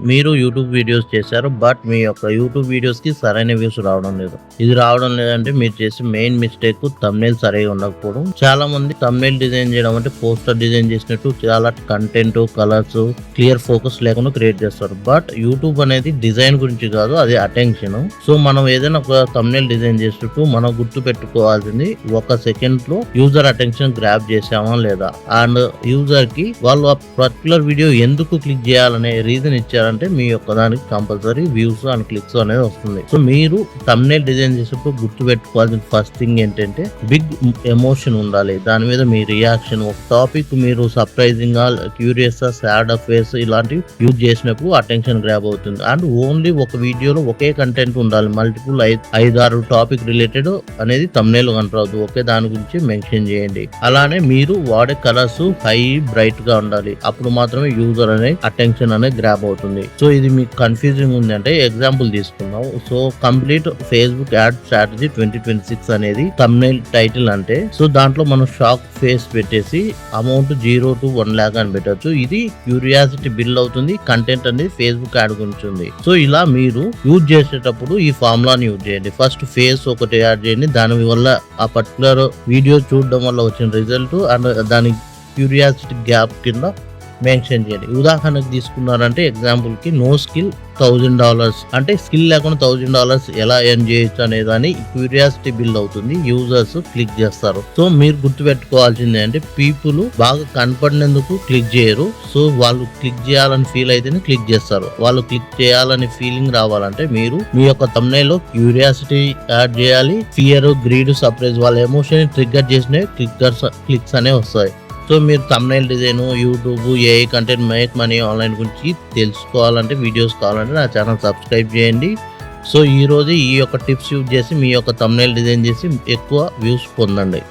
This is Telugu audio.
మీరు యూట్యూబ్ వీడియోస్ చేశారు. బట్ మీ యొక్క యూట్యూబ్ వీడియోస్‌కి సరైన వ్యూస్ రావడం లేదు. ఇది రావడం లేదంటే మీరు చేసే మెయిన్ మిస్టేక్ థంబ్‌నెయిల్ సరిగ్గా ఉండకపోవడం. చాలామంది థంబ్‌నెయిల్ డిజైన్ చేయడం అంటే పోస్టర్ డిజైన్ చేసినట్టు చాలా కంటెంట్, కలర్స్, క్లియర్ ఫోకస్ లేకుండా క్రియేట్ చేస్తారు. బట్ యూట్యూబ్ అనేది డిజైన్ గురించి కాదు, అది అటెన్షన్. సో మనం ఏదైనా ఒక థంబ్‌నెయిల్ డిజైన్ చేసేటప్పుడు మనం గుర్తుపెట్టుకోవాల్సింది ఒక సెకండ్‌లో యూజర్ అటెన్షన్ గ్రాబ్ చేసామా లేదా, అండ్ యూజర్ కి వాళ్ళు ఆ పర్టికులర్ వీడియో ఎందుకు క్లిక్ చేయాలనే రీజన్ ఇచ్చారంటే మీ యొక్క దానికి కంపల్సరీ వ్యూస్ అండ్ క్లిక్స్ అనేది వస్తుంది. సో మీరు థంబ్‌నెయిల్ డిజైన్ చేసేటప్పుడు గుర్తు పెట్టుకోవాల్సిన ఫస్ట్ థింగ్ ఏంటంటే బిగ్ ఎమోషన్ ఉండాలి. దాని మీద మీ రియాక్షన్, ఒక టాపిక్ మీరు సర్ప్రైజింగ్ గా, క్యూరియస్ గా, సాడ్ ఫేస్ ఇలాంటివి యూజ్ చేసినప్పుడు అటెన్షన్ గ్రాబ్ అవుతుంది. అండ్ ఓన్లీ ఒక వీడియోలో ఒకే కంటెంట్ ఉండాలి. మల్టిపుల్ 5-6 టాపిక్ రిలేటెడ్ అనేది థంబ్‌నెయిల్ కనపడదు. ఒకే దాని గురించి మెన్షన్ చేయండి. అలానే మీరు వాడే కలర్స్ హై బ్రైట్ గా ఉండాలి. అప్పుడు మాత్రమే యూజర్ అనేది అటెన్షన్ అనేది గ్రాబ్ అవుతుంది. సో ఇది మీకు కన్ఫ్యూజింగ్ ఉంది అంటే ఎగ్జాంపుల్ తీసుకుందాం. So complete Facebook add strategy 2026 అనేది థంబ్‌నెయిల్ టైటిల్ అంటే, సో దాంట్లో మనం షాక్ ఫేస్ పెట్టేసి అమౌంట్ 0 to 1 lakh అని పెట్టచ్చు. ఇది క్యూరియాసిటీ బిల్డ్ అవుతుంది. కంటెంట్ అనేది ఫేస్బుక్ యాడ్ గురించి ఉంది. సో ఇలా మీరు యూజ్ చేసేటప్పుడు ఈ ఫార్ములాని యూజ్ చేయండి. ఫస్ట్ ఫేస్ ఒకటి యాడ్ చేయండి. దాని వల్ల ఆ పర్టికులర్ వీడియో చూడడం వల్ల వచ్చిన రిజల్ట్ అండ్ దాని క్యూరియాసిటీ గ్యాప్ కింద మెన్షన్ చేయండి. ఉదాహరణకు తీసుకున్నారంటే ఎగ్జాంపుల్ కి నో స్కిల్ $1000 అంటే స్కిల్ లేకుండా $1000 ఎలా ఎర్న్ చేయొచ్చు అనే దాని క్యూరియాసిటీ బిల్డ్ అవుతుంది. యూజర్స్ క్లిక్ చేస్తారు. సో మీరు గుర్తుపెట్టుకోవాల్సింది అంటే పీపుల్ బాగా కనపడినందుకు క్లిక్ చేయరు. సో వాళ్ళు క్లిక్ చేయాలని ఫీల్ అయితేనే క్లిక్ చేస్తారు. వాళ్ళు క్లిక్ చేయాలని ఫీలింగ్ రావాలంటే మీరు మీ యొక్క థంబ్‌నెయిల్ లో క్యూరియాసిటీ యాడ్ చేయాలి. ఫియర్, గ్రీడ్, సర్ప్రైజ్ వాళ్ళ ఎమోషన్ ట్రిగ్గర్ చేసిన క్లిక్స్ అనేవి వస్తాయి. సో మీరు thumbnail design, YouTube, AI content, make money online గురించి తెలుసుకోవాలంటే, వీడియోస్ కావాలంటే నా ఛానల్ సబ్స్క్రైబ్ చేయండి. సో ఈ రోజు ఈ యొక్క టిప్స్ యూజ్ చేసి మీ యొక్క థంబ్‌నెయిల్ డిజైన్ చేసి ఎక్కువ వ్యూస్ పొందండి.